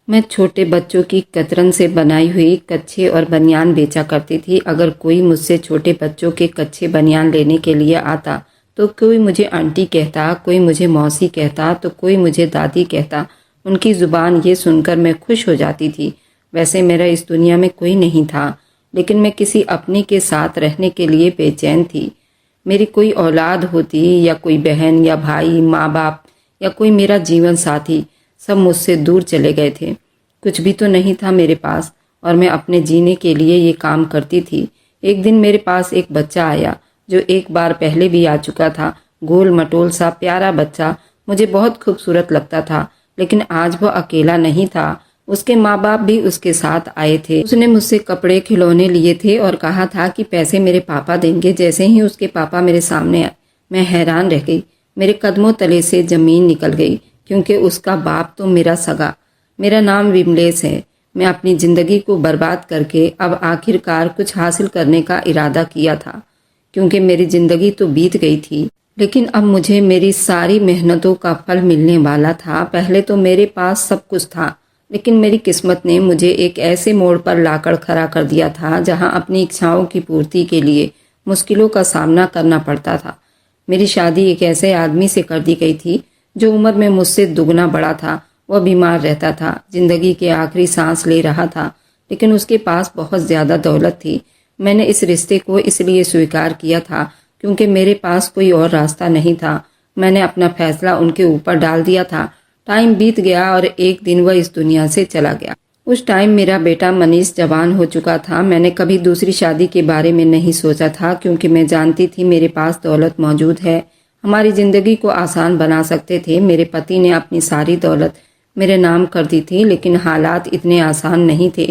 मैं छोटे बच्चों की कतरन से बनाई हुई कच्छे और बनियान बेचा करती थी। अगर कोई मुझसे छोटे बच्चों के कच्छे बनियान लेने के लिए आता तो कोई मुझे आंटी कहता, कोई मुझे मौसी कहता, तो कोई मुझे दादी कहता। उनकी ज़ुबान ये सुनकर मैं खुश हो जाती थी। वैसे मेरा इस दुनिया में कोई नहीं था, लेकिन मैं किसी अपने के साथ रहने के लिए बेचैन थी। मेरी कोई औलाद होती या कोई बहन या भाई, माँ बाप या कोई मेरा जीवन साथी, सब मुझसे दूर चले गए थे। कुछ भी तो नहीं था मेरे पास और मैं अपने जीने के लिए ये काम करती थी। एक दिन मेरे पास एक बच्चा आया जो एक बार पहले भी आ चुका था। गोल मटोल सा प्यारा बच्चा मुझे बहुत खूबसूरत लगता था, लेकिन आज वो अकेला नहीं था। उसके माँ बाप भी उसके साथ आए थे। उसने मुझसे कपड़े खिलौने लिए थे और कहा था कि पैसे मेरे पापा देंगे। जैसे ही उसके पापा मेरे सामने आए, मैं हैरान रह गई। मेरे कदमों तले से जमीन निकल गई, क्योंकि उसका बाप तो मेरा सगा। मेरा नाम विमलेश है। मैं अपनी ज़िंदगी को बर्बाद करके अब आखिरकार कुछ हासिल करने का इरादा किया था, क्योंकि मेरी ज़िंदगी तो बीत गई थी, लेकिन अब मुझे मेरी सारी मेहनतों का फल मिलने वाला था। पहले तो मेरे पास सब कुछ था, लेकिन मेरी किस्मत ने मुझे एक ऐसे मोड़ पर लाकर खड़ा कर दिया था जहां अपनी इच्छाओं की पूर्ति के लिए मुश्किलों का सामना करना पड़ता था। मेरी शादी एक ऐसे आदमी से कर दी गई थी जो उम्र में मुझसे दुगना बड़ा था। वह बीमार रहता था, जिंदगी के आखिरी सांस ले रहा था, लेकिन उसके पास बहुत ज़्यादा दौलत थी। मैंने इस रिश्ते को इसलिए स्वीकार किया था क्योंकि मेरे पास कोई और रास्ता नहीं था। मैंने अपना फैसला उनके ऊपर डाल दिया था। टाइम बीत गया और एक दिन वह इस दुनिया से चला गया। उस टाइम मेरा बेटा मनीष जवान हो चुका था। मैंने कभी दूसरी शादी के बारे में नहीं सोचा था, क्योंकि मैं जानती थी मेरे पास दौलत मौजूद है, हमारी ज़िंदगी को आसान बना सकते थे। मेरे पति ने अपनी सारी दौलत मेरे नाम कर दी थी, लेकिन हालात इतने आसान नहीं थे।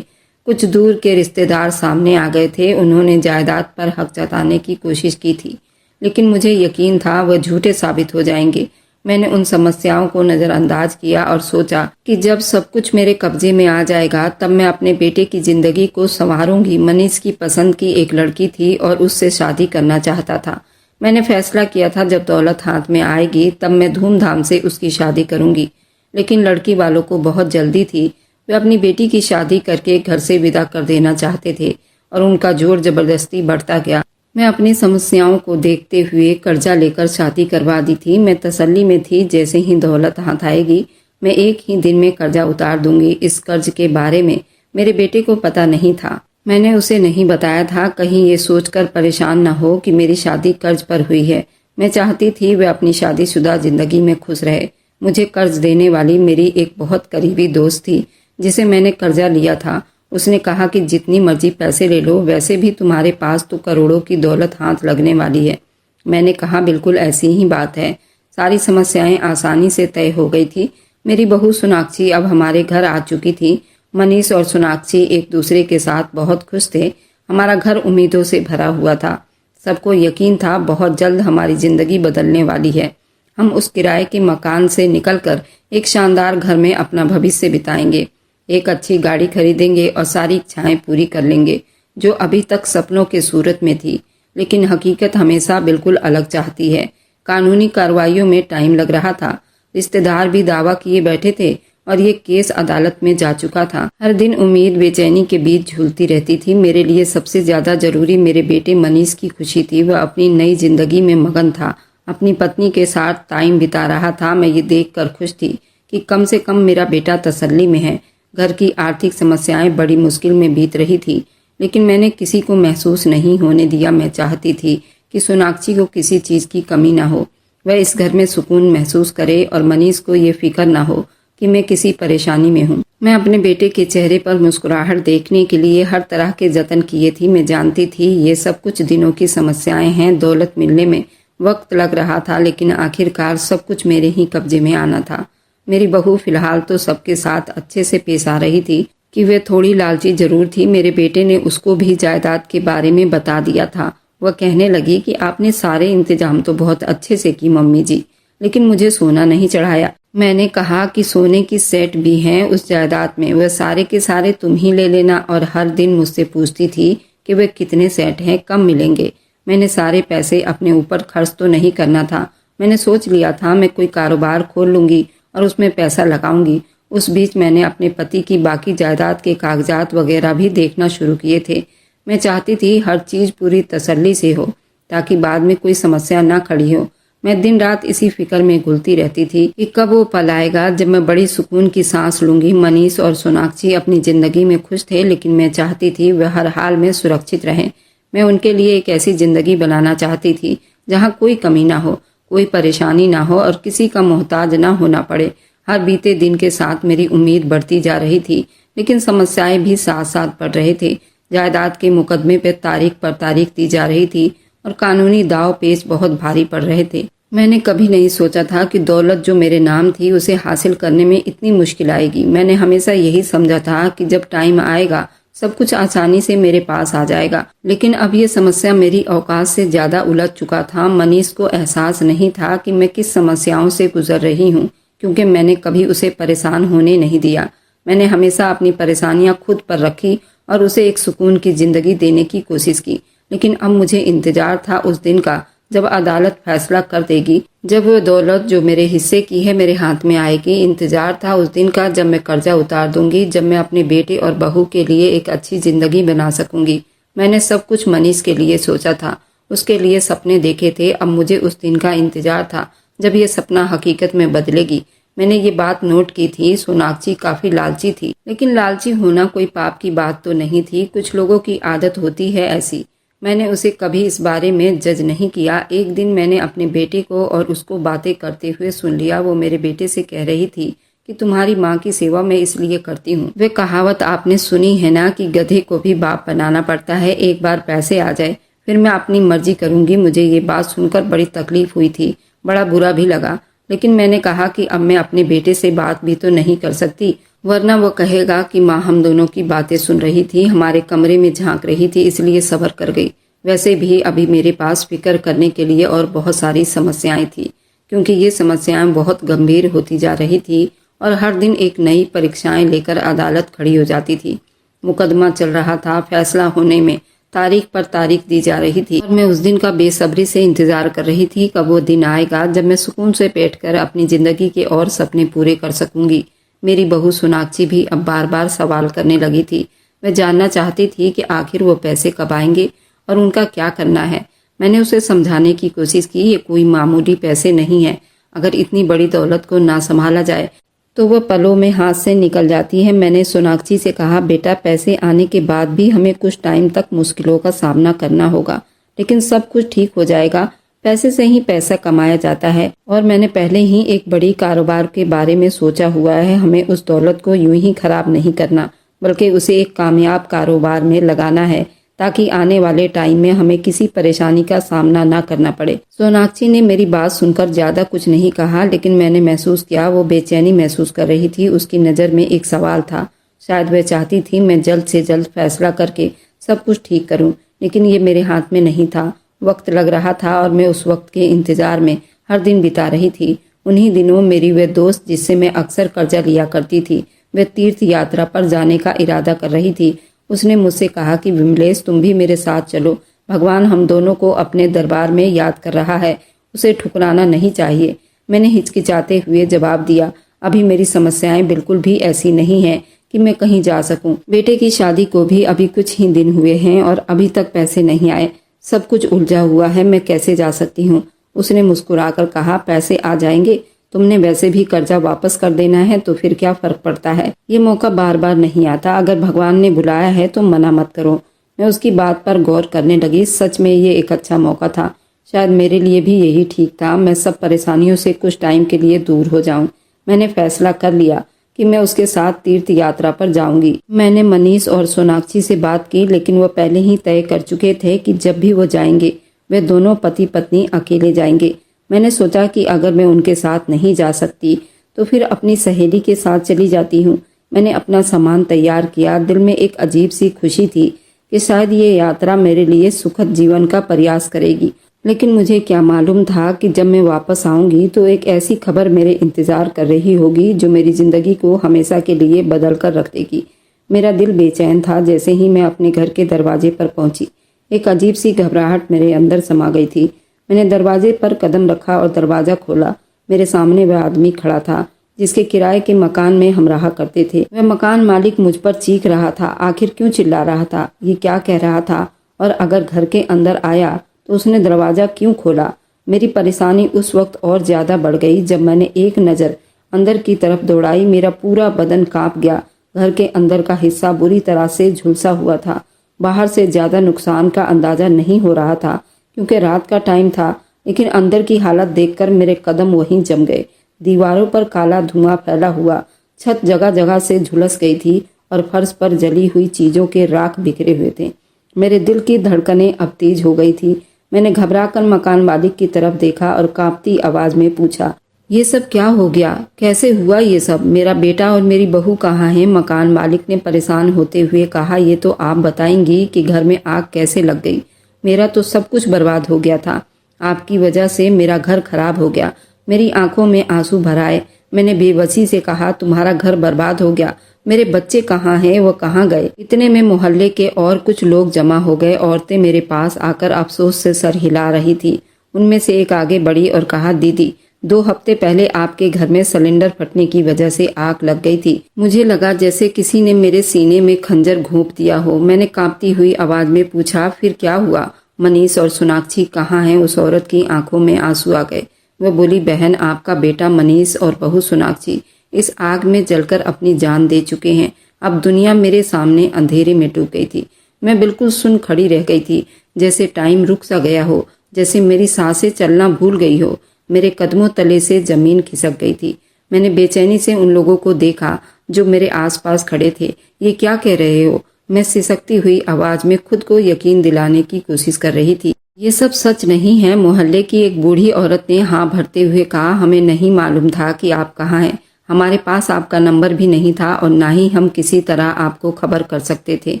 कुछ दूर के रिश्तेदार सामने आ गए थे। उन्होंने जायदाद पर हक जताने की कोशिश की थी, लेकिन मुझे यकीन था वह झूठे साबित हो जाएंगे। मैंने उन समस्याओं को नज़रअंदाज किया और सोचा कि जब सब कुछ मेरे कब्जे में आ जाएगा तब मैं अपने बेटे की ज़िंदगी को संवारूंगी। मनीष की पसंद की एक लड़की थी और उससे शादी करना चाहता था। मैंने फैसला किया था जब दौलत हाथ में आएगी तब मैं धूमधाम से उसकी शादी करूंगी। लेकिन लड़की वालों को बहुत जल्दी थी। वे अपनी बेटी की शादी करके घर से विदा कर देना चाहते थे और उनका जोर जबरदस्ती बढ़ता गया। मैं अपनी समस्याओं को देखते हुए कर्जा लेकर शादी करवा दी थी। मैं तसल्ली में थी जैसे ही दौलत हाथ आएगी मैं एक ही दिन में कर्जा उतार दूंगी। इस कर्ज के बारे में मेरे बेटे को पता नहीं था। मैंने उसे नहीं बताया था, कहीं ये सोचकर परेशान न हो कि मेरी शादी कर्ज पर हुई है। मैं चाहती थी वह अपनी शादीशुदा जिंदगी में खुश रहे। मुझे कर्ज देने वाली मेरी एक बहुत करीबी दोस्त थी जिसे मैंने कर्जा लिया था। उसने कहा कि जितनी मर्जी पैसे ले लो, वैसे भी तुम्हारे पास तो करोड़ों की दौलत हाथ लगने वाली है। मैंने कहा बिल्कुल ऐसी ही बात है। सारी समस्याएं आसानी से तय हो गई थी। मेरी बहू सोनाक्षी अब हमारे घर आ चुकी थी। मनीष और सोनाक्षी एक दूसरे के साथ बहुत खुश थे। हमारा घर उम्मीदों से भरा हुआ था। सबको यकीन था बहुत जल्द हमारी जिंदगी बदलने वाली है। हम उस किराए के मकान से निकलकर एक शानदार घर में अपना भविष्य बिताएंगे, एक अच्छी गाड़ी खरीदेंगे और सारी इच्छाएं पूरी कर लेंगे जो अभी तक सपनों के सूरत में थी। लेकिन हकीकत हमेशा बिल्कुल अलग चाहती है। कानूनी कार्रवाइयों में टाइम लग रहा था। रिश्तेदार भी दावा किए बैठे थे और ये केस अदालत में जा चुका था। हर दिन उम्मीद बेचैनी के बीच झूलती रहती थी। मेरे लिए सबसे ज्यादा जरूरी मेरे बेटे मनीष की खुशी थी। वह अपनी नई जिंदगी में मगन था, अपनी पत्नी के साथ टाइम बिता रहा था। मैं ये देखकर खुश थी कि कम से कम मेरा बेटा तसल्ली में है। घर की आर्थिक समस्याएं बड़ी मुश्किल में बीत रही थी, लेकिन मैंने किसी को महसूस नहीं होने दिया। मैं चाहती थी कि सोनाक्षी को किसी चीज़ की कमी ना हो, वह इस घर में सुकून महसूस करे और मनीष को ये फिक्र ना हो कि मैं किसी परेशानी में हूँ। मैं अपने बेटे के चेहरे पर मुस्कुराहट देखने के लिए हर तरह के जतन किए थी। मैं जानती थी ये सब कुछ दिनों की समस्याएं हैं। दौलत मिलने में वक्त लग रहा था, लेकिन आखिरकार सब कुछ मेरे ही कब्जे में आना था। मेरी बहू फिलहाल तो सबके साथ अच्छे से पेश आ रही थी कि वे थोड़ी लालची जरूर थी। मेरे बेटे ने उसको भी जायदाद के बारे में बता दिया था। वह कहने लगी कि आपने सारे इंतजाम तो बहुत अच्छे से की मम्मी जी, लेकिन मुझे सोना नहीं चढ़ाया। मैंने कहा कि सोने की सेट भी हैं उस जायदाद में, वह सारे के सारे तुम ही ले लेना। और हर दिन मुझसे पूछती थी कि वे कितने सेट हैं, कब मिलेंगे। मैंने सारे पैसे अपने ऊपर खर्च तो नहीं करना था। मैंने सोच लिया था मैं कोई कारोबार खोल लूंगी और उसमें पैसा लगाऊंगी उस बीच मैंने अपने पति की बाकी जायदाद के कागजात वगैरह भी देखना शुरू किए थे। मैं चाहती थी हर चीज़ पूरी तसल्ली से हो ताकि बाद में कोई समस्या ना खड़ी हो। मैं दिन रात इसी फिक्र में घुलती रहती थी कि कब वो पल आएगा जब मैं बड़ी सुकून की सांस लूंगी। मनीष और सोनाक्षी अपनी जिंदगी में खुश थे, लेकिन मैं चाहती थी वह हर हाल में सुरक्षित रहें। मैं उनके लिए एक ऐसी जिंदगी बनाना चाहती थी जहाँ कोई कमी ना हो, कोई परेशानी ना हो और किसी का मोहताज ना होना पड़े। हर बीते दिन के साथ मेरी उम्मीद बढ़ती जा रही थी, लेकिन समस्याएं भी साथ साथ बढ़ रहे थे। जायदाद के मुकदमे पर तारीख पर तारीख दी जा रही थी और कानूनी दाव पेच बहुत भारी पड़ रहे थे। मैंने कभी नहीं सोचा था कि दौलत जो मेरे नाम थी उसे हासिल करने में इतनी मुश्किल आएगी। मैंने हमेशा यही समझा था कि जब टाइम आएगा सब कुछ आसानी से मेरे पास आ जाएगा, लेकिन अब ये समस्या मेरी औकात से ज्यादा उलझ चुका था। मनीष को एहसास नहीं था कि मैं किस समस्याओं से गुजर रही हूँ, क्योंकि मैंने कभी उसे परेशान होने नहीं दिया। मैंने हमेशा अपनी परेशानियां खुद पर रखी और उसे एक सुकून की जिंदगी देने की कोशिश की। लेकिन अब मुझे इंतजार था उस दिन का जब अदालत फैसला कर देगी, जब वो दौलत जो मेरे हिस्से की है मेरे हाथ में आएगी। इंतजार था उस दिन का जब मैं कर्जा उतार दूंगी, जब मैं अपने बेटे और बहू के लिए एक अच्छी जिंदगी बना सकूंगी। मैंने सब कुछ मनीष के लिए सोचा था, उसके लिए सपने देखे थे। अब मुझे उस दिन का इंतजार था जब ये सपना हकीकत में बदलेगी। मैंने ये बात नोट की थी, सोनाक्षी काफी लालची थी, लेकिन लालची होना कोई पाप की बात तो नहीं थी। कुछ लोगों की आदत होती है ऐसी। मैंने उसे कभी इस बारे में जज नहीं किया। एक दिन मैंने अपने बेटे को और उसको बातें करते हुए सुन लिया। वो मेरे बेटे से कह रही थी कि तुम्हारी माँ की सेवा मैं इसलिए करती हूँ। वे कहावत आपने सुनी है ना कि गधे को भी बाप बनाना पड़ता है। एक बार पैसे आ जाए फिर मैं अपनी मर्जी करूंगी। मुझे ये बात सुनकर बड़ी तकलीफ हुई थी, बड़ा बुरा भी लगा, लेकिन मैंने कहा कि अब मैं अपने बेटे से बात भी तो नहीं कर सकती, वरना वो कहेगा कि माँ हम दोनों की बातें सुन रही थी, हमारे कमरे में झांक रही थी, इसलिए सब्र कर गई। वैसे भी अभी मेरे पास फिक्र करने के लिए और बहुत सारी समस्याएं थी, क्योंकि ये समस्याएं बहुत गंभीर होती जा रही थी और हर दिन एक नई परीक्षाएं लेकर अदालत खड़ी हो जाती थी। मुकदमा चल रहा था, फैसला होने में तारीख पर तारीख दी जा रही थी और मैं उस दिन का बेसब्री से इंतजार कर रही थी। कब वो दिन आएगा जब मैं सुकून से बैठकर अपनी जिंदगी के और सपने पूरे कर सकूंगी। मेरी बहू सोनाक्षी भी अब बार बार सवाल करने लगी थी। वह जानना चाहती थी कि आखिर वो पैसे कब आएंगे और उनका क्या करना है। मैंने उसे समझाने की कोशिश की, ये कोई मामूली पैसे नहीं है। अगर इतनी बड़ी दौलत को ना संभाला जाए तो वह पलों में हाथ से निकल जाती है। मैंने सोनाक्षी से कहा, बेटा पैसे आने के बाद भी हमें कुछ टाइम तक मुश्किलों का सामना करना होगा, लेकिन सब कुछ ठीक हो जाएगा। पैसे से ही पैसा कमाया जाता है और मैंने पहले ही एक बड़ी कारोबार के बारे में सोचा हुआ है। हमें उस दौलत को यूं ही खराब नहीं करना, बल्कि उसे एक कामयाब कारोबार में लगाना है ताकि आने वाले टाइम में हमें किसी परेशानी का सामना ना करना पड़े। सोनाक्षी ने मेरी बात सुनकर ज्यादा कुछ नहीं कहा, लेकिन मैंने महसूस किया वो बेचैनी महसूस कर रही थी। उसकी नज़र में एक सवाल था। शायद वह चाहती थी मैं जल्द से जल्द फैसला करके सब कुछ ठीक करूं, लेकिन ये मेरे हाथ में नहीं था। वक्त लग रहा था और मैं उस वक्त के इंतजार में हर दिन बिता रही थी। उन्हीं दिनों मेरी वह दोस्त जिससे मैं अक्सर कर्जा लिया करती थी, वह तीर्थ यात्रा पर जाने का इरादा कर रही थी। उसने मुझसे कहा कि विमलेश तुम भी मेरे साथ चलो, भगवान हम दोनों को अपने दरबार में याद कर रहा है, उसे ठुकराना नहीं चाहिए। मैंने हिचकिचाते हुए जवाब दिया, अभी मेरी समस्याएं बिल्कुल भी ऐसी नहीं हैं कि मैं कहीं जा सकूं। बेटे की शादी को भी अभी कुछ ही दिन हुए हैं और अभी तक पैसे नहीं आए। सब कुछ उलझा हुआ है, मैं कैसे जा सकती हूँ। उसने मुस्कुराकर कहा, पैसे आ जाएंगे, तुमने वैसे भी कर्जा वापस कर देना है तो फिर क्या फर्क पड़ता है। ये मौका बार बार नहीं आता, अगर भगवान ने बुलाया है तो मना मत करो। मैं उसकी बात पर गौर करने लगी। सच में ये एक अच्छा मौका था, शायद मेरे लिए भी यही ठीक था। मैं सब परेशानियों से कुछ टाइम के लिए दूर हो जाऊं। मैंने फैसला कर लिया कि मैं उसके साथ तीर्थ यात्रा पर जाऊंगी। मैंने मनीष और सोनाक्षी से बात की, लेकिन वो पहले ही तय कर चुके थे कि जब भी वो जाएंगे वे दोनों पति पत्नी अकेले जाएंगे। मैंने सोचा कि अगर मैं उनके साथ नहीं जा सकती तो फिर अपनी सहेली के साथ चली जाती हूँ। मैंने अपना सामान तैयार किया। दिल में एक अजीब सी खुशी थी कि शायद ये यात्रा मेरे लिए सुखद जीवन का प्रयास करेगी, लेकिन मुझे क्या मालूम था कि जब मैं वापस आऊंगी तो एक ऐसी खबर मेरे इंतजार कर रही होगी जो मेरी जिंदगी को हमेशा के लिए बदल कर रख देगी। मेरा दिल बेचैन था। जैसे ही मैं अपने घर के दरवाजे पर पहुंची, एक अजीब सी घबराहट मेरे अंदर समा गई थी। मैंने दरवाजे पर कदम रखा और दरवाजा खोला। मेरे सामने वह आदमी खड़ा था जिसके किराए के मकान में हम रहा करते थे। वह मकान मालिक मुझ पर चीख रहा था। आखिर क्यों चिल्ला रहा था? ये क्या कह रहा था? और अगर घर के अंदर आया तो उसने दरवाजा क्यों खोला? मेरी परेशानी उस वक्त और ज्यादा बढ़ गई जब मैंने एक नज़र अंदर की तरफ दौड़ाई। मेरा पूरा बदन कांप गया। घर के अंदर का हिस्सा बुरी तरह से झुलसा हुआ था। बाहर से ज्यादा नुकसान का अंदाजा नहीं हो रहा था क्योंकि रात का टाइम था, लेकिन अंदर की हालत देखकर मेरे कदम वहीं जम गए। दीवारों पर काला धुआं फैला हुआ, छत जगह जगह से झुलस गई थी और फर्श पर जली हुई चीजों के राख बिखरे हुए थे। मेरे दिल की धड़कनें अब तेज हो गई थी। मैंने घबराकर मकान मालिक की तरफ देखा और कांपती आवाज में पूछा, ये सब क्या हो गया? कैसे हुआ ये सब? मेरा बेटा और मेरी बहू कहाँ हैं? मकान मालिक ने परेशान होते हुए कहा, ये तो आप बताएंगी कि घर में आग कैसे लग गई। मेरा तो सब कुछ बर्बाद हो गया था। आपकी वजह से मेरा घर खराब हो गया। मेरी आंखों में आंसू भर आए। मैंने बेबसी से कहा, तुम्हारा घर बर्बाद हो गया, मेरे बच्चे कहाँ हैं? वो कहाँ गए? इतने में मोहल्ले के और कुछ लोग जमा हो गए। औरतें मेरे पास आकर अफसोस से सर हिला रही थी। उनमें से एक आगे बढ़ी और कहा, दीदी 2 हफ्ते पहले आपके घर में सिलेंडर फटने की वजह से आग लग गई थी। मुझे लगा जैसे किसी ने मेरे सीने में खंजर घोंप दिया हो। मैंने कांपती हुई आवाज में पूछा, फिर क्या हुआ? मनीष और सोनाक्षी कहाँ हैं? उस औरत की आंखों में आंसू आ गए। वह बोली, बहन, आपका बेटा मनीष और बहू सोनाक्षी इस आग में जलकर अपनी जान दे चुके हैं। अब दुनिया मेरे सामने अंधेरे में डूब गई थी। मैं बिल्कुल सुन खड़ी रह गई थी, जैसे टाइम रुक सा गया हो, जैसे मेरी सांसें चलना भूल गई हो। मेरे कदमों तले से जमीन खिसक गई थी। मैंने बेचैनी से उन लोगों को देखा जो मेरे आसपास खड़े थे। ये क्या कह रहे हो? मैं सिसकती हुई आवाज में खुद को यकीन दिलाने की कोशिश कर रही थी। ये सब सच नहीं है। मोहल्ले की एक बूढ़ी औरत ने हाँ भरते हुए कहा, हमें नहीं मालूम था कि आप कहाँ हैं। हमारे पास आपका नंबर भी नहीं था और ना ही हम किसी तरह आपको खबर कर सकते थे।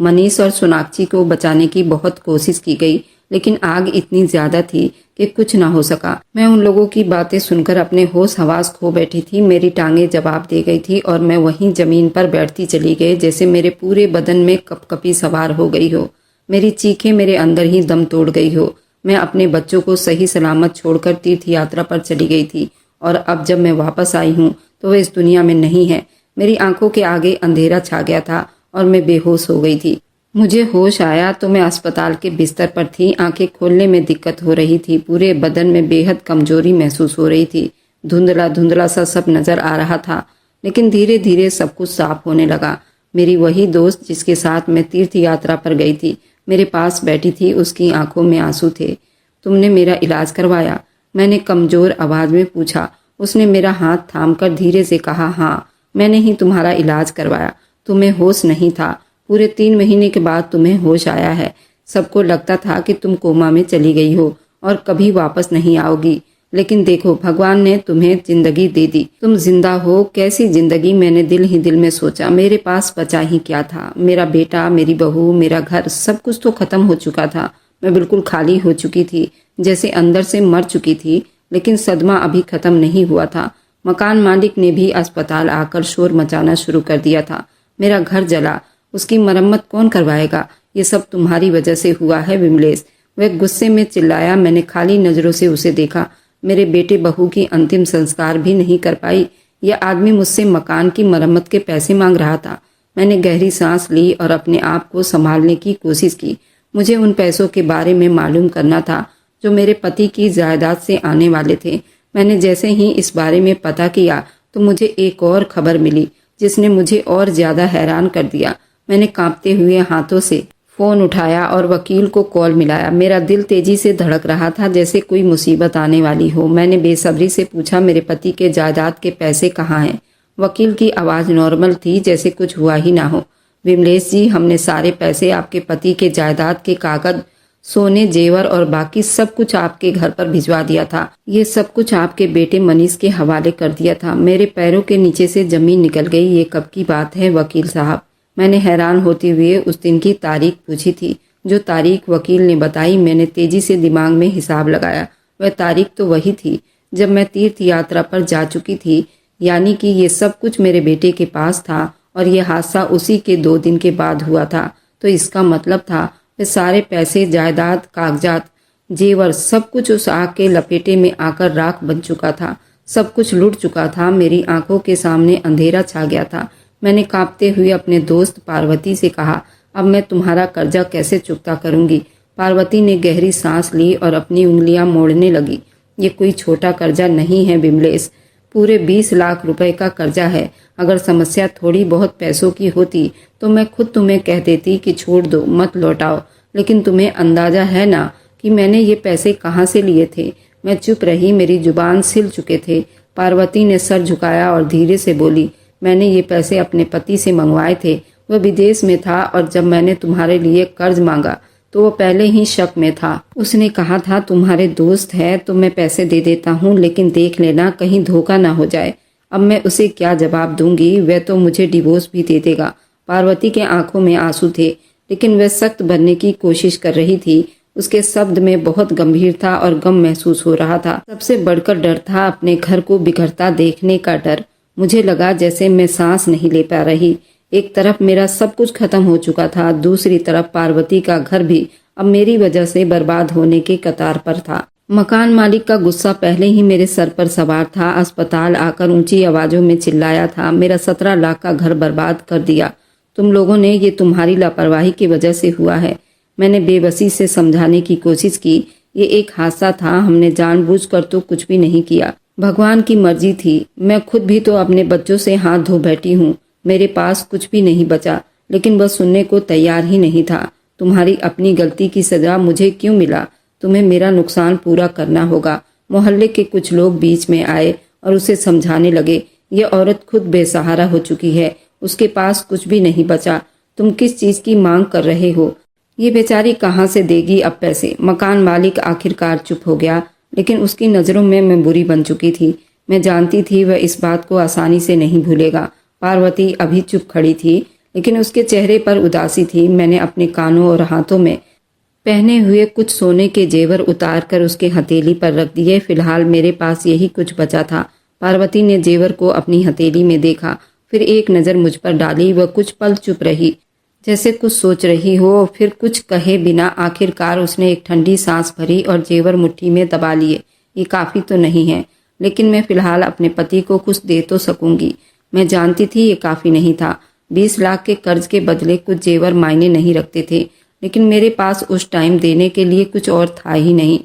मनीष और सोनाक्षी को बचाने की बहुत कोशिश की गई, लेकिन आग इतनी ज्यादा थी कि कुछ ना हो सका। मैं उन लोगों की बातें सुनकर अपने होश हवास खो बैठी थी। मेरी टांगें जवाब दे गई थी और मैं वहीं जमीन पर बैठती चली गई, जैसे मेरे पूरे बदन में कपकपी सवार हो गई हो। मेरी चीखें मेरे अंदर ही दम तोड़ गई हो। मैं अपने बच्चों को सही सलामत छोड़कर तीर्थ यात्रा पर चली गई थी और अब जब मैं वापस आई हूँ तो वह इस दुनिया में नहीं है। मेरी आंखों के आगे अंधेरा छा गया था और मैं बेहोश हो गई थी। मुझे होश आया तो मैं अस्पताल के बिस्तर पर थी। आंखें खोलने में दिक्कत हो रही थी। पूरे बदन में बेहद कमजोरी महसूस हो रही थी। धुंधला धुंधला सा सब नजर आ रहा था, लेकिन धीरे धीरे सब कुछ साफ होने लगा। मेरी वही दोस्त जिसके साथ मैं तीर्थ यात्रा पर गई थी मेरे पास बैठी थी। उसकी आंखों में आंसू थे। तुमने मेरा इलाज करवाया? मैंने कमजोर आवाज में पूछा। उसने मेरा हाथ थामकर धीरे से कहा, हाँ, मैंने ही तुम्हारा इलाज करवाया। तुम्हें होश नहीं था। पूरे 3 महीने के बाद तुम्हें होश आया है। सबको लगता था कि तुम कोमा में चली गई हो और कभी वापस नहीं आओगी, लेकिन देखो भगवान ने तुम्हें जिंदगी दे दी। तुम जिंदा हो। कैसी जिंदगी? मैंने दिल ही दिल में सोचा। मेरे पास बचा ही क्या था? मेरा बेटा, मेरी बहू, मेरा घर, सब कुछ तो खत्म हो चुका था। मैं बिल्कुल खाली हो चुकी थी, जैसे अंदर से मर चुकी थी। लेकिन सदमा अभी खत्म नहीं हुआ था। मकान मालिक ने भी अस्पताल आकर शोर मचाना शुरू कर दिया था। मेरा घर जला, उसकी मरम्मत कौन करवाएगा? ये सब तुम्हारी वजह से हुआ है विमलेश। वह गुस्से में चिल्लाया। मैंने खाली नजरों से उसे देखा। मेरे बेटे बहू की अंतिम संस्कार भी नहीं कर पाई। यह आदमी मुझसे मकान की मरम्मत के पैसे मांग रहा था। मैंने गहरी सांस ली और अपने आप को संभालने की कोशिश की। मुझे उन पैसों के बारे में मालूम करना था जो मेरे पति की जायदाद से आने वाले थे। मैंने जैसे ही इस बारे में पता किया तो मुझे एक और खबर मिली जिसने मुझे और ज्यादा हैरान कर दिया। मैंने कांपते हुए हाथों से फोन उठाया और वकील को कॉल मिलाया। मेरा दिल तेजी से धड़क रहा था, जैसे कोई मुसीबत आने वाली हो। मैंने बेसब्री से पूछा, मेरे पति के जायदाद के पैसे कहाँ हैं? वकील की आवाज नॉर्मल थी, जैसे कुछ हुआ ही ना हो। विमलेश जी, हमने सारे पैसे, आपके पति के जायदाद के कागज, सोने, जेवर और बाकी सब कुछ आपके घर पर भिजवा दिया था। ये सब कुछ आपके बेटे मनीष के हवाले कर दिया था। मेरे पैरों के नीचे से जमीन निकल गई। ये कब की बात है वकील साहब? मैंने हैरान होते हुए उस दिन की तारीख पूछी थी। जो तारीख वकील ने बताई, मैंने तेजी से दिमाग में हिसाब लगाया। वह तारीख तो वही थी जब मैं तीर्थ यात्रा पर जा चुकी थी, यानी कि ये सब कुछ मेरे बेटे के पास था और ये हादसा उसी के 2 दिन के बाद हुआ था। तो इसका मतलब था वे सारे पैसे, जायदाद, कागजात, जेवर, सब कुछ उस आग के लपेटे में आकर राख बन चुका था। सब कुछ लुट चुका था। मेरी आंखों के सामने अंधेरा छा गया था। मैंने कांपते हुए अपने दोस्त पार्वती से कहा, अब मैं तुम्हारा कर्जा कैसे चुकता करूंगी। पार्वती ने गहरी सांस ली और अपनी उंगलियां मोड़ने लगी। ये कोई छोटा कर्जा नहीं है विमलेश, पूरे 20 लाख रुपए का कर्जा है। अगर समस्या थोड़ी बहुत पैसों की होती तो मैं खुद तुम्हें कह देती कि छोड़ दो, मत लौटाओ, लेकिन तुम्हें अंदाजा है ना कि मैंने ये पैसे कहाँ से लिए थे। मैं चुप रही, मेरी जुबान सिल चुके थे। पार्वती ने सर झुकाया और धीरे से बोली, मैंने ये पैसे अपने पति से मंगवाए थे। वह विदेश में था और जब मैंने तुम्हारे लिए कर्ज मांगा तो वो पहले ही शक में था। उसने कहा था तुम्हारे दोस्त है तो मैं पैसे दे देता हूँ, लेकिन देख लेना कहीं धोखा ना हो जाए। अब मैं उसे क्या जवाब दूंगी, वह तो मुझे डिवोर्स भी दे देगा। पार्वती के आंखों में आंसू थे, लेकिन वह सख्त बनने की कोशिश कर रही थी। उसके शब्द में बहुत गंभीरता और गम महसूस हो रहा था। सबसे बढ़कर डर था अपने घर को बिखरता देखने का डर। मुझे लगा जैसे मैं सांस नहीं ले पा रही। एक तरफ मेरा सब कुछ खत्म हो चुका था, दूसरी तरफ पार्वती का घर भी अब मेरी वजह से बर्बाद होने के कतार पर था। मकान मालिक का गुस्सा पहले ही मेरे सर पर सवार था। अस्पताल आकर ऊंची आवाजों में चिल्लाया था, मेरा 17 लाख का घर बर्बाद कर दिया तुम लोगों ने, ये तुम्हारी लापरवाही की वजह से हुआ है। मैंने बेबसी से समझाने की कोशिश की, ये एक हादसा था, हमने जानबूझकर तो कुछ भी नहीं किया, भगवान की मर्जी थी। मैं खुद भी तो अपने बच्चों से हाथ धो बैठी हूँ, मेरे पास कुछ भी नहीं बचा। लेकिन वह सुनने को तैयार ही नहीं था। तुम्हारी अपनी गलती की सजा मुझे क्यों मिला, तुम्हें मेरा नुकसान पूरा करना होगा। मोहल्ले के कुछ लोग बीच में आए और उसे समझाने लगे, ये औरत खुद बेसहारा हो चुकी है, उसके पास कुछ भी नहीं बचा, तुम किस चीज की मांग कर रहे हो, ये बेचारी कहाँ से देगी अब पैसे। मकान मालिक आखिरकार चुप हो गया, लेकिन उसकी नजरों में मैं बुरी बन चुकी थी। मैं जानती थी वह इस बात को आसानी से नहीं भूलेगा। पार्वती अभी चुप खड़ी थी, लेकिन उसके चेहरे पर उदासी थी। मैंने अपने कानों और हाथों में पहने हुए कुछ सोने के जेवर उतार कर उसके हथेली पर रख दिए। फिलहाल मेरे पास यही कुछ बचा था। पार्वती ने जेवर को अपनी हथेली में देखा, फिर एक नजर मुझ पर डाली। वह कुछ पल चुप रही, जैसे कुछ सोच रही हो, फिर कुछ कहे बिना आखिरकार उसने एक ठंडी सांस भरी और जेवर मुट्ठी में दबा लिए। ये काफी तो नहीं है, लेकिन मैं फिलहाल अपने पति को कुछ दे तो सकूंगी। मैं जानती थी ये काफी नहीं था। 20 लाख के कर्ज के बदले कुछ जेवर मायने नहीं रखते थे, लेकिन मेरे पास उस टाइम देने के लिए कुछ और था ही नहीं।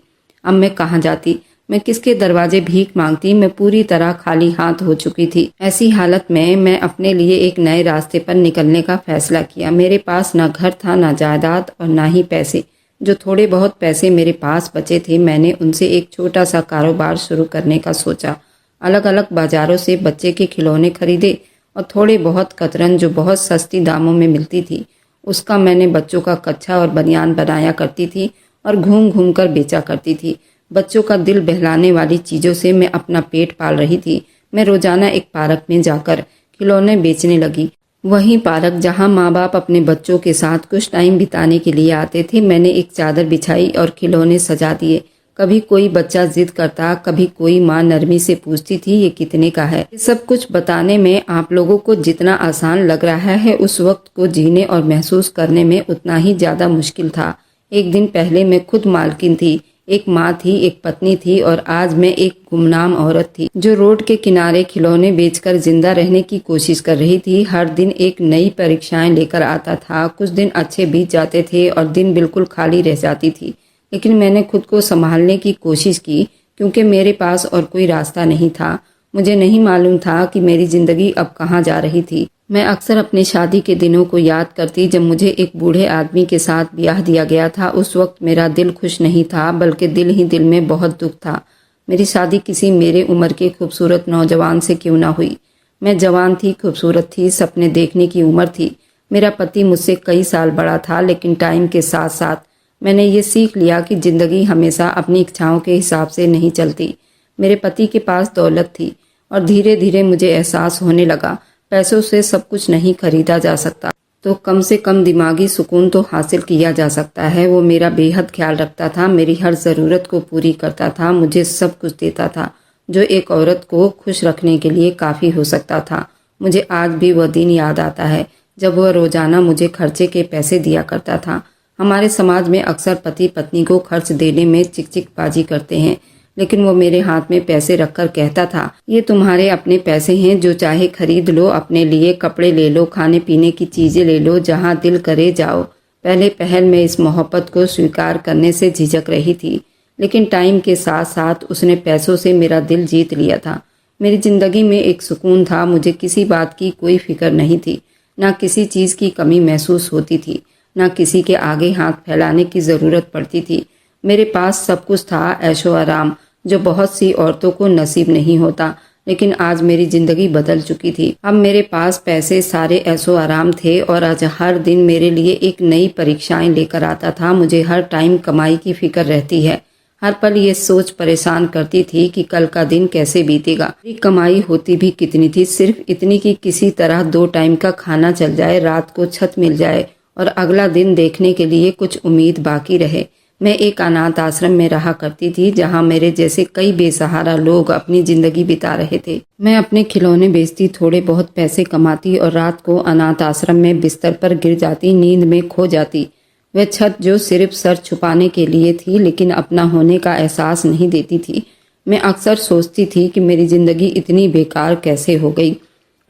अब मैं कहाँ जाती, मैं किसके दरवाजे भीख मांगती। मैं पूरी तरह खाली हाथ हो चुकी थी। ऐसी हालत में मैं अपने लिए एक नए रास्ते पर निकलने का फैसला किया। मेरे पास ना घर था, ना जायदाद और ना ही पैसे। जो थोड़े बहुत पैसे मेरे पास बचे थे, मैंने उनसे एक छोटा सा कारोबार शुरू करने का सोचा। अलग अलग बाजारों से बच्चे के खिलौने खरीदे और थोड़े बहुत कतरन जो बहुत सस्ती दामों में मिलती थी, उसका मैंने बच्चों का कच्छा और बनियान बनाया करती थी और घूम घूम कर बेचा करती थी। बच्चों का दिल बहलाने वाली चीजों से मैं अपना पेट पाल रही थी। मैं रोजाना एक पार्क में जाकर खिलौने बेचने लगी। वही पार्क जहां माँ बाप अपने बच्चों के साथ कुछ टाइम बिताने के लिए आते थे। मैंने एक चादर बिछाई और खिलौने सजा दिए। कभी कोई बच्चा जिद करता, कभी कोई माँ नरमी से पूछती थी ये कितने का है। सब कुछ बताने में आप लोगों को जितना आसान लग रहा है, उस वक्त को जीने और महसूस करने में उतना ही ज्यादा मुश्किल था। एक दिन पहले मैं खुद मालकिन थी, एक माँ थी, एक पत्नी थी और आज मैं एक गुमनाम औरत थी जो रोड के किनारे खिलौने बेचकर जिंदा रहने की कोशिश कर रही थी। हर दिन एक नई परीक्षाएं लेकर आता था। कुछ दिन अच्छे बीत जाते थे और दिन बिल्कुल खाली रह जाती थी, लेकिन मैंने खुद को संभालने की कोशिश की क्योंकि मेरे पास और कोई रास्ता नहीं था। मुझे नहीं मालूम था कि मेरी जिंदगी अब कहाँ जा रही थी। मैं अक्सर अपनी शादी के दिनों को याद करती जब मुझे एक बूढ़े आदमी के साथ ब्याह दिया गया था। उस वक्त मेरा दिल खुश नहीं था, बल्कि दिल ही दिल में बहुत दुख था। मेरी शादी किसी मेरे उम्र के खूबसूरत नौजवान से क्यों ना हुई। मैं जवान थी, खूबसूरत थी, सपने देखने की उम्र थी। मेरा पति मुझसे कई साल बड़ा था, लेकिन टाइम के साथ साथ मैंने ये सीख लिया कि जिंदगी हमेशा अपनी इच्छाओं के हिसाब से नहीं चलती। मेरे पति के पास दौलत थी और धीरे धीरे मुझे एहसास होने लगा पैसों से सब कुछ नहीं खरीदा जा सकता, तो कम से कम दिमागी सुकून तो हासिल किया जा सकता है। वो मेरा बेहद ख्याल रखता था, मेरी हर ज़रूरत को पूरी करता था, मुझे सब कुछ देता था जो एक औरत को खुश रखने के लिए काफ़ी हो सकता था। मुझे आज भी वह दिन याद आता है जब वह रोजाना मुझे खर्चे के पैसे दिया करता था। हमारे समाज में अक्सर पति पत्नी को खर्च देने में चिकचिकबाजी करते हैं, लेकिन वो मेरे हाथ में पैसे रखकर कहता था, ये तुम्हारे अपने पैसे हैं, जो चाहे खरीद लो, अपने लिए कपड़े ले लो, खाने पीने की चीजें ले लो, जहां दिल करे जाओ। पहले पहल में इस मोहब्बत को स्वीकार करने से झिझक रही थी, लेकिन टाइम के साथ साथ उसने पैसों से मेरा दिल जीत लिया था। मेरी जिंदगी में एक सुकून था, मुझे किसी बात की कोई फिक्र नहीं थी, ना किसी चीज की कमी महसूस होती थी, ना किसी के आगे हाथ फैलाने की जरूरत पड़ती थी। मेरे पास सब कुछ था, ऐशो आराम, जो बहुत सी औरतों को नसीब नहीं होता। लेकिन आज मेरी जिंदगी बदल चुकी थी। अब मेरे पास पैसे, सारे ऐशो आराम थे और आज हर दिन मेरे लिए एक नई परीक्षाएं लेकर आता था। मुझे हर टाइम कमाई की फिक्र रहती है। हर पल ये सोच परेशान करती थी कि कल का दिन कैसे बीतेगा। मेरी कमाई होती भी कितनी थी, सिर्फ इतनी कि किसी तरह 2 टाइम का खाना चल जाए, रात को छत मिल जाए और अगला दिन देखने के लिए कुछ उम्मीद बाकी रहे। मैं एक अनाथ आश्रम में रहा करती थी, जहां मेरे जैसे कई बेसहारा लोग अपनी जिंदगी बिता रहे थे। मैं अपने खिलौने बेचती, थोड़े बहुत पैसे कमाती और रात को अनाथ आश्रम में बिस्तर पर गिर जाती, नींद में खो जाती। वह छत जो सिर्फ सर छुपाने के लिए थी, लेकिन अपना होने का एहसास नहीं देती थी। मैं अक्सर सोचती थी कि मेरी जिंदगी इतनी बेकार कैसे हो गई।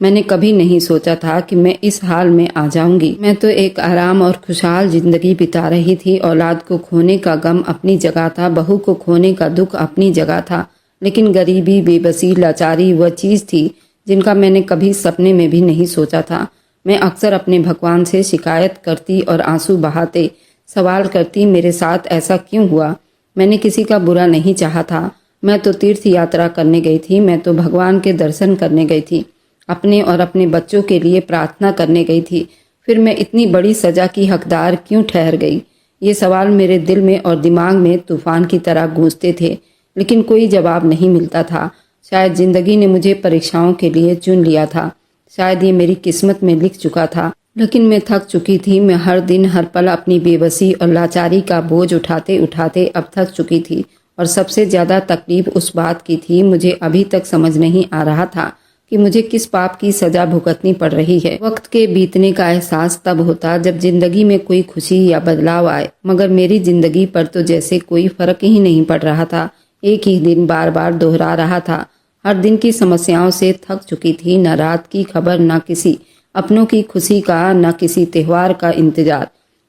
मैंने कभी नहीं सोचा था कि मैं इस हाल में आ जाऊंगी। मैं तो एक आराम और खुशहाल जिंदगी बिता रही थी। औलाद को खोने का गम अपनी जगह था, बहू को खोने का दुख अपनी जगह था, लेकिन गरीबी, बेबसी, लाचारी वह चीज थी जिनका मैंने कभी सपने में भी नहीं सोचा था। मैं अक्सर अपने भगवान से शिकायत करती और आंसू बहाते सवाल करती, मेरे साथ ऐसा क्यों हुआ? मैंने किसी का बुरा नहीं चाहा था। मैं तो तीर्थ यात्रा करने गई थी, मैं तो भगवान के दर्शन करने गई थी, अपने और अपने बच्चों के लिए प्रार्थना करने गई थी। फिर मैं इतनी बड़ी सजा की हकदार क्यों ठहर गई? ये सवाल मेरे दिल में और दिमाग में तूफान की तरह गूंजते थे, लेकिन कोई जवाब नहीं मिलता था। शायद जिंदगी ने मुझे परीक्षाओं के लिए चुन लिया था, शायद ये मेरी किस्मत में लिख चुका था। लेकिन मैं थक चुकी थी। मैं हर दिन हर पल अपनी बेबसी और लाचारी का बोझ उठाते उठाते अब थक चुकी थी। और सबसे ज्यादा तकलीफ उस बात की थी, मुझे अभी तक समझ नहीं आ रहा था कि मुझे किस पाप की सजा भुगतनी पड़ रही है। वक्त के बीतने का एहसास तब होता जब जिंदगी में कोई खुशी या बदलाव आए, मगर मेरी जिंदगी पर तो जैसे कोई फर्क ही नहीं पड़ रहा था। एक ही दिन बार बार दोहरा रहा था। हर दिन की समस्याओं से थक चुकी थी। न रात की खबर, न किसी अपनों की खुशी का, न किसी त्योहार का इंतजार।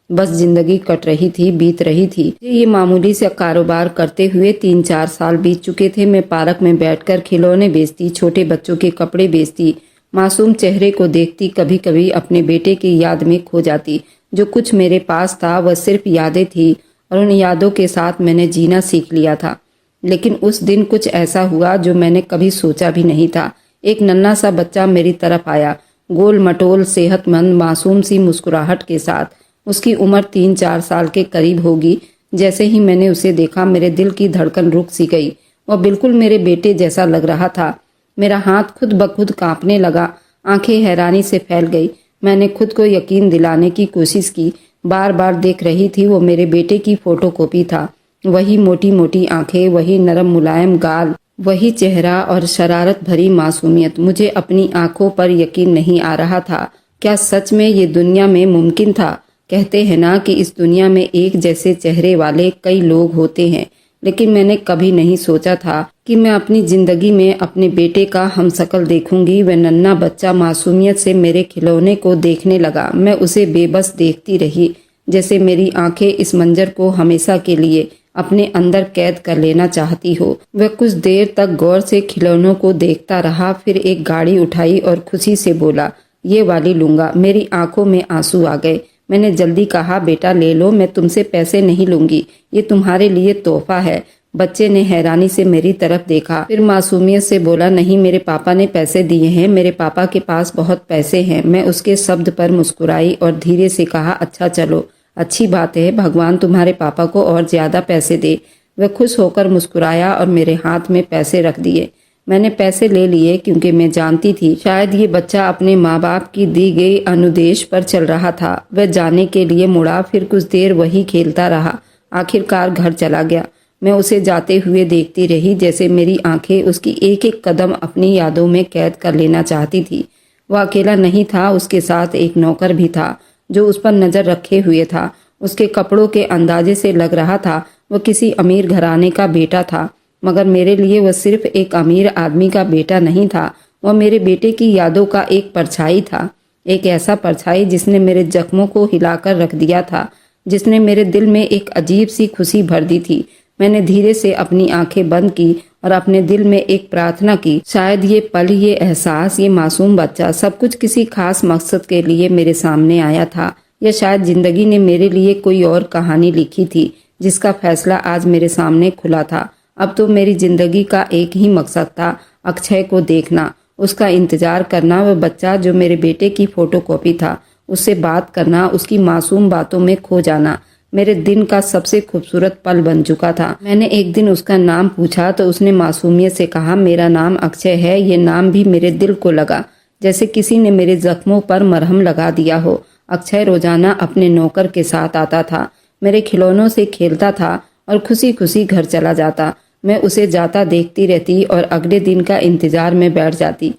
बस जिंदगी कट रही थी, बीत रही थी। ये मामूली से कारोबार करते हुए 3-4 साल बीत चुके थे। मैं पार्क में बैठकर खिलौने बेचती, छोटे बच्चों के कपड़े बेचती, मासूम चेहरे को देखती, कभी कभी अपने बेटे की याद में खो जाती। जो कुछ मेरे पास था वह सिर्फ यादें थी और उन यादों के साथ मैंने जीना सीख लिया था। लेकिन उस दिन कुछ ऐसा हुआ जो मैंने कभी सोचा भी नहीं था। एक नन्हा सा बच्चा मेरी तरफ आया, गोल मटोल, सेहतमंद, मासूम सी मुस्कुराहट के साथ। उसकी उम्र 3-4 साल के करीब होगी। जैसे ही मैंने उसे देखा, मेरे दिल की धड़कन रुक सी गई। वह बिल्कुल मेरे बेटे जैसा लग रहा था। मेरा हाथ खुद ब खुद कांपने लगा, आंखें हैरानी से फैल गई। मैंने खुद को यकीन दिलाने की कोशिश की। बार बार देख रही थी, वो मेरे बेटे की फोटोकॉपी था। वही मोटी मोटी आंखें, वही नरम मुलायम गाल, वही चेहरा और शरारत भरी मासूमियत। मुझे अपनी आंखों पर यकीन नहीं आ रहा था। क्या सच में ये दुनिया में मुमकिन था? कहते हैं ना कि इस दुनिया में एक जैसे चेहरे वाले कई लोग होते हैं, लेकिन मैंने कभी नहीं सोचा था कि मैं अपनी जिंदगी में अपने बेटे का हमशक्ल देखूंगी। वह नन्हा बच्चा मासूमियत से मेरे खिलौने को देखने लगा। मैं उसे बेबस देखती रही, जैसे मेरी आंखें इस मंजर को हमेशा के लिए अपने अंदर कैद कर लेना चाहती हो। वह कुछ देर तक गौर से खिलौनों को देखता रहा, फिर एक गाड़ी उठाई और खुशी से बोला, ये वाली लूंगा। मेरी आंखों में आंसू आ गए। मैंने जल्दी कहा, बेटा ले लो, मैं तुमसे पैसे नहीं लूंगी, ये तुम्हारे लिए तोहफा है। बच्चे ने हैरानी से मेरी तरफ देखा, फिर मासूमियत से बोला, नहीं, मेरे पापा ने पैसे दिए हैं, मेरे पापा के पास बहुत पैसे हैं। मैं उसके शब्द पर मुस्कुराई और धीरे से कहा, अच्छा चलो, अच्छी बात है, भगवान तुम्हारे पापा को और ज्यादा पैसे दे। वह खुश होकर मुस्कुराया और मेरे हाथ में पैसे रख दिए। मैंने पैसे ले लिए क्योंकि मैं जानती थी शायद ये बच्चा अपने माँ बाप की दी गई अनुदेश पर चल रहा था। वह जाने के लिए मुड़ा, फिर कुछ देर वही खेलता रहा। आखिरकार घर चला गया। मैं उसे जाते हुए देखती रही, जैसे मेरी आंखें उसकी एक एक कदम अपनी यादों में कैद कर लेना चाहती थी। वह अकेला नहीं था, उसके साथ एक नौकर भी था जो उस पर नजर रखे हुए था। उसके कपड़ों के अंदाजे से लग रहा था वह किसी अमीर घराने का बेटा था। मगर मेरे लिए वह सिर्फ एक अमीर आदमी का बेटा नहीं था, वह मेरे बेटे की यादों का एक परछाई था। एक ऐसा परछाई जिसने मेरे जख्मों को हिलाकर रख दिया था, जिसने मेरे दिल में एक अजीब सी खुशी भर दी थी। मैंने धीरे से अपनी आंखें बंद की और अपने दिल में एक प्रार्थना की। शायद ये पल, ये एहसास, ये मासूम बच्चा, सब कुछ किसी खास मकसद के लिए मेरे सामने आया था, या शायद जिंदगी ने मेरे लिए कोई और कहानी लिखी थी जिसका फैसला आज मेरे सामने खुला था। अब तो मेरी जिंदगी का एक ही मकसद था, अक्षय को देखना, उसका इंतजार करना। वह बच्चा जो मेरे बेटे की फोटोकॉपी था, उससे बात करना, उसकी मासूम बातों में खो जाना मेरे दिन का सबसे खूबसूरत पल बन चुका था। मैंने एक दिन उसका नाम पूछा तो उसने मासूमियत से कहा, मेरा नाम अक्षय है। ये नाम भी मेरे दिल को लगा, जैसे किसी ने मेरे जख्मों पर मरहम लगा दिया हो। अक्षय रोजाना अपने नौकर के साथ आता था, मेरे खिलौनों से खेलता था और खुशी खुशी घर चला जाता। मैं उसे जाता देखती रहती और अगले दिन का इंतजार में बैठ जाती।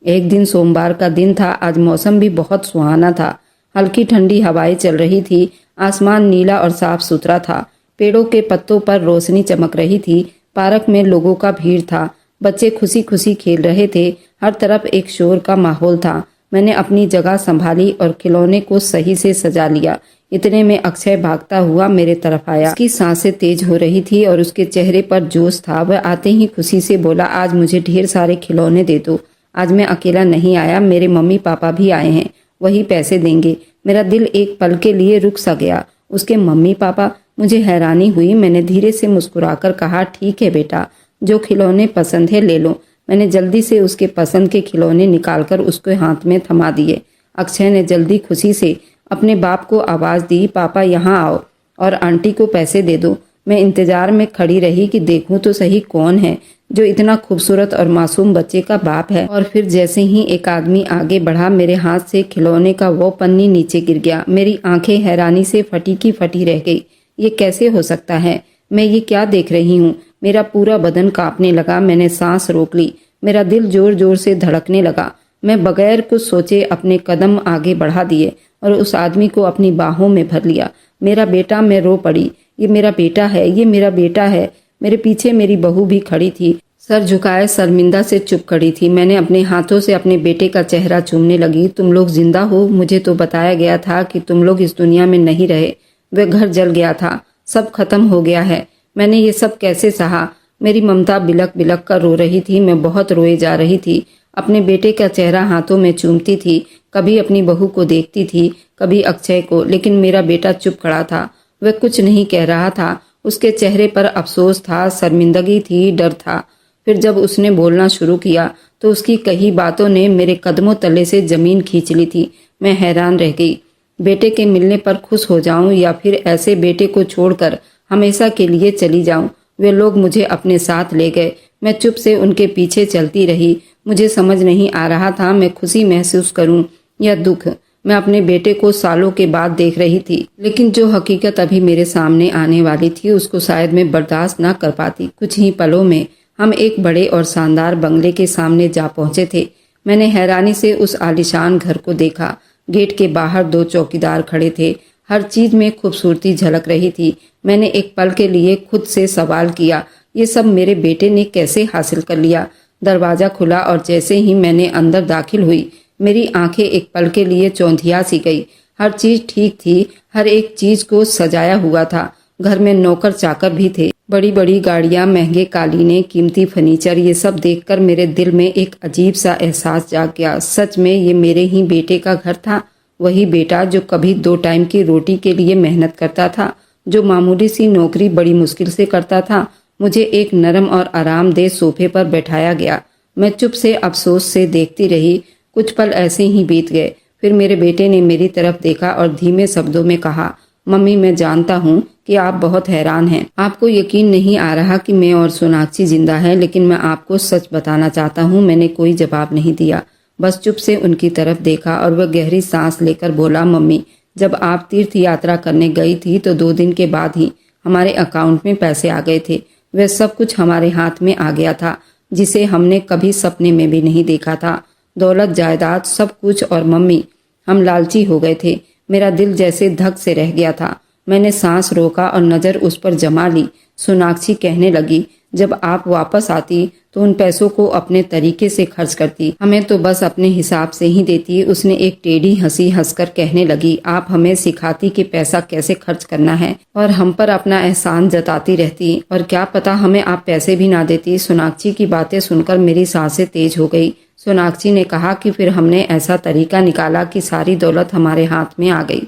एक दिन सोमवार का दिन था। आज मौसम भी बहुत सुहाना था। हल्की ठंडी हवाएं चल रही थी। आसमान नीला और साफ सुथरा था। पेड़ों के पत्तों पर रोशनी चमक रही थी। पार्क में लोगों का भीड़ था। बच्चे खुशी खुशी खेल रहे थे। हर तरफ एक शोर का माहौल था। मैंने अपनी जगह संभाली और खिलौने को सही से सजा लिया। इतने में अक्षय भागता हुआ मेरे तरफ आया। उसकी सांसें तेज हो रही थी और उसके चेहरे पर जोश था। वह आते ही खुशी से बोला, आज मुझे ढेर सारे खिलौने दे दो। आज मैं अकेला नहीं आया, मेरे मम्मी पापा भी आए हैं, वही पैसे देंगे। मेरा दिल एक पल के लिए रुक सा गया। उसके मम्मी पापा? मुझे हैरानी हुई। मैंने धीरे से मुस्कुराकर कहा, ठीक है बेटा, जो खिलौने पसंद है ले लो। मैंने जल्दी से उसके पसंद के खिलौने निकालकर उसके हाथ में थमा दिए। अक्षय ने जल्दी खुशी से अपने बाप को आवाज दी, पापा यहाँ आओ और आंटी को पैसे दे दो। मैं इंतजार में खड़ी रही कि देखूं तो सही कौन है जो इतना खूबसूरत और मासूम बच्चे का बाप है। और फिर जैसे ही एक आदमी आगे बढ़ा, मेरे हाथ से खिलौने का वो पन्नी नीचे गिर गया। मेरी आंखें हैरानी से फटी की फटी रह गई। ये कैसे हो सकता है? मैं ये क्या देख रही हूँ? मेरा पूरा बदन कांपने लगा। मैंने सांस रोक ली। मेरा दिल जोर जोर से धड़कने लगा। मैं बगैर कुछ सोचे अपने कदम आगे बढ़ा दिए और उस आदमी को अपनी बाहों में भर लिया। मेरा बेटा! मैं रो पड़ी। ये मेरा बेटा है, ये मेरा बेटा है। मेरे पीछे मेरी बहू भी खड़ी थी, सर झुकाए शर्मिंदा से चुप खड़ी थी। मैंने अपने हाथों से अपने बेटे का चेहरा चूमने लगी। तुम लोग जिंदा हो? मुझे तो बताया गया था कि तुम लोग इस दुनिया में नहीं रहे। वह घर जल गया था, सब खत्म हो गया है। मैंने ये सब कैसे सहा? मेरी ममता बिलक बिलक कर रो रही थी। मैं बहुत रोए जा रही थी। अपने बेटे का चेहरा हाथों में चूमती थी। कभी अपनी बहू को देखती थी, कभी अक्षय को, लेकिन मेरा बेटा चुप खड़ा था। वह कुछ नहीं कह रहा था। उसके चेहरे पर अफसोस था, शर्मिंदगी थी, डर था। फिर जब उसने बोलना शुरू किया तो उसकी कही बातों ने मेरे कदमों तले से जमीन खींच ली थी। मैं हैरान रह गई। बेटे के मिलने पर खुश हो जाऊं या फिर ऐसे बेटे को छोड़कर हमेशा के लिए चली जाऊं? वे लोग मुझे अपने साथ ले गए। मैं चुप से उनके पीछे चलती रही। मुझे समझ नहीं आ रहा था मैं खुशी महसूस करूं या दुख। मैं अपने बेटे को सालों के बाद देख रही थी, लेकिन जो हकीकत अभी मेरे सामने आने वाली थी उसको शायद मैं बर्दाश्त न कर पाती। कुछ ही पलों में हम एक बड़े और शानदार बंगले के सामने जा पहुंचे थे। मैंने हैरानी से उस आलीशान घर को देखा। गेट के बाहर 2 चौकीदार खड़े थे। हर चीज में खूबसूरती झलक रही थी। मैंने एक पल के लिए खुद से सवाल किया, ये सब मेरे बेटे ने कैसे हासिल कर लिया? दरवाजा खुला और जैसे ही मैंने अंदर दाखिल हुई, मेरी आंखें एक पल के लिए चौंधिया सी गई। हर चीज ठीक थी, हर एक चीज को सजाया हुआ था। घर में नौकर चाकर भी थे। बड़ी बड़ी गाड़ियां, महंगे कालीने, कीमती फर्नीचर, ये सब देखकर मेरे दिल में एक अजीब सा एहसास जाग गया। सच में ये मेरे ही बेटे का घर था। वही बेटा जो कभी 2 टाइम की रोटी के लिए मेहनत करता था, जो मामूली सी नौकरी बड़ी मुश्किल से करता था। मुझे एक नरम और आरामदेह सोफे पर बैठाया गया। मैं चुप से अफसोस से देखती रही। कुछ पल ऐसे ही बीत गए। फिर मेरे बेटे ने मेरी तरफ देखा और धीमे शब्दों में कहा, मम्मी, मैं जानता हूँ कि आप बहुत हैरान हैं। आपको यकीन नहीं आ रहा कि मैं और सोनाक्षी जिंदा है, लेकिन मैं आपको सच बताना चाहता हूँ। मैंने कोई जवाब नहीं दिया, बस चुप से उनकी तरफ देखा और वह गहरी सांस लेकर बोला, मम्मी, जब आप तीर्थ यात्रा करने गई थी तो 2 दिन के बाद ही हमारे अकाउंट में पैसे आ गए थे। वह सब कुछ हमारे हाथ में आ गया था, जिसे हमने कभी सपने में भी नहीं देखा था। दौलत, जायदाद, सब कुछ। और मम्मी, हम लालची हो गए थे। मेरा दिल जैसे धक से रह गया था। मैंने सांस रोका और नजर उस पर जमा ली। सोनाक्षी कहने लगी, जब आप वापस आती तो उन पैसों को अपने तरीके से खर्च करती, हमें तो बस अपने हिसाब से ही देती। उसने एक टेढ़ी हंसी हंसकर कहने लगी, आप हमें सिखाती कि पैसा कैसे खर्च करना है और हम पर अपना एहसान जताती रहती, और क्या पता हमें आप पैसे भी ना देती। सोनाक्षी की बातें सुनकर मेरी सांसें तेज हो गई। सोनाक्षी ने कहा कि फिर हमने ऐसा तरीका निकाला कि सारी दौलत हमारे हाथ में आ गई।